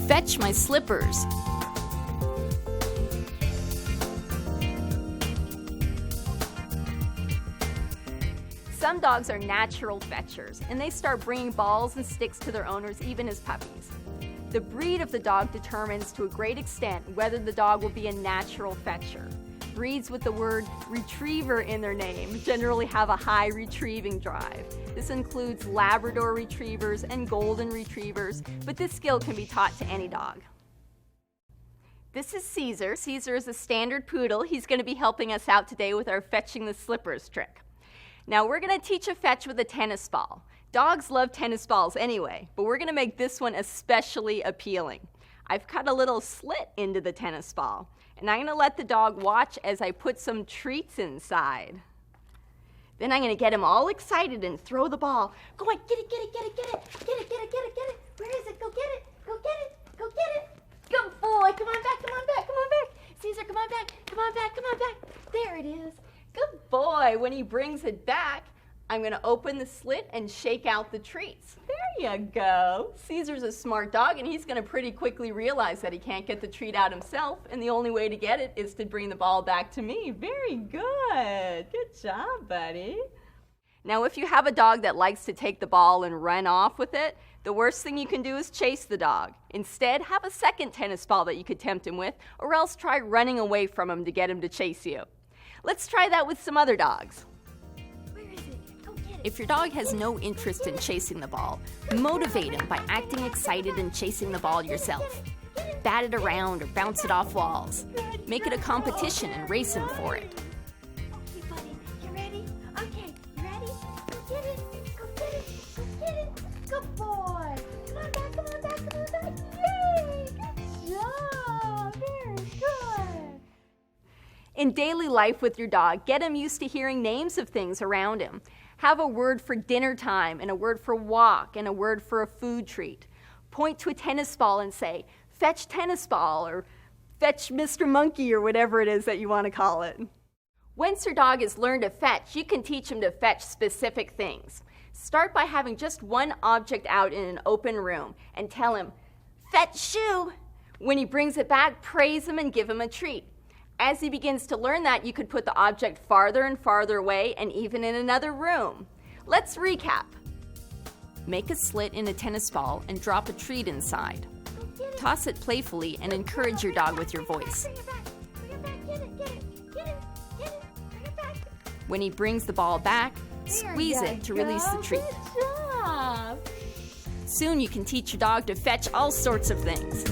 Fetch my slippers. Some dogs are natural fetchers, and they start bringing balls and sticks to their owners even as puppies. The breed of the dog determines to a great extent whether the dog will be a natural fetcher. Breeds with the word retriever in their name generally have a high retrieving drive. This includes Labrador retrievers and golden retrievers, but this skill can be taught to any dog. This is Caesar. Caesar is a standard poodle. He's going to be helping us out today with our fetching the slippers trick. Now we're going to teach a fetch with a tennis ball. Dogs love tennis balls anyway, but we're going to make this one especially appealing. I've cut a little slit into the tennis ball, and I'm going to let the dog watch as I put some treats inside. Then I'm going to get him all excited and throw the ball. Go on, get it, get it, get it, get it, get it, get it, get it, get it. Where is it? Go get it, go get it, go get it. Good boy, come on back, come on back, come on back. Caesar, come on back, come on back, come on back. There it is. Good boy. When he brings it back, I'm going to open the slit and shake out the treats. There you go. Caesar's a smart dog, and he's going to pretty quickly realize that he can't get the treat out himself, and the only way to get it is to bring the ball back to me. Very good. Good job, buddy. Now, if you have a dog that likes to take the ball and run off with it, the worst thing you can do is chase the dog. Instead, have a second tennis ball that you could tempt him with, or else try running away from him to get him to chase you. Let's try that with some other dogs. Where is it? Go get it. If your dog has no interest in chasing the ball, motivate him by acting excited and chasing the ball yourself. Bat it around or bounce it off walls. Make it a competition and race him for it. Okay, buddy, you ready? Okay, you ready? Go get it, go get it, go get it. Good boy. Come on back, come on back, come on back. Yay! Good job. Very good. In daily life with your dog, get him used to hearing names of things around him. Have a word for dinner time and a word for walk and a word for a food treat. Point to a tennis ball and say, fetch tennis ball, or fetch Mr. Monkey, or whatever it is that you want to call it. Once your dog has learned to fetch, you can teach him to fetch specific things. Start by having just one object out in an open room and tell him, fetch shoe. When he brings it back, praise him and give him a treat. As he begins to learn that, you could put the object farther and farther away and even in another room. Let's recap. Make a slit in a tennis ball and drop a treat inside. Toss it playfully and encourage your dog with your voice. When he brings the ball back, squeeze it to release the treat. Good job. Soon you can teach your dog to fetch all sorts of things.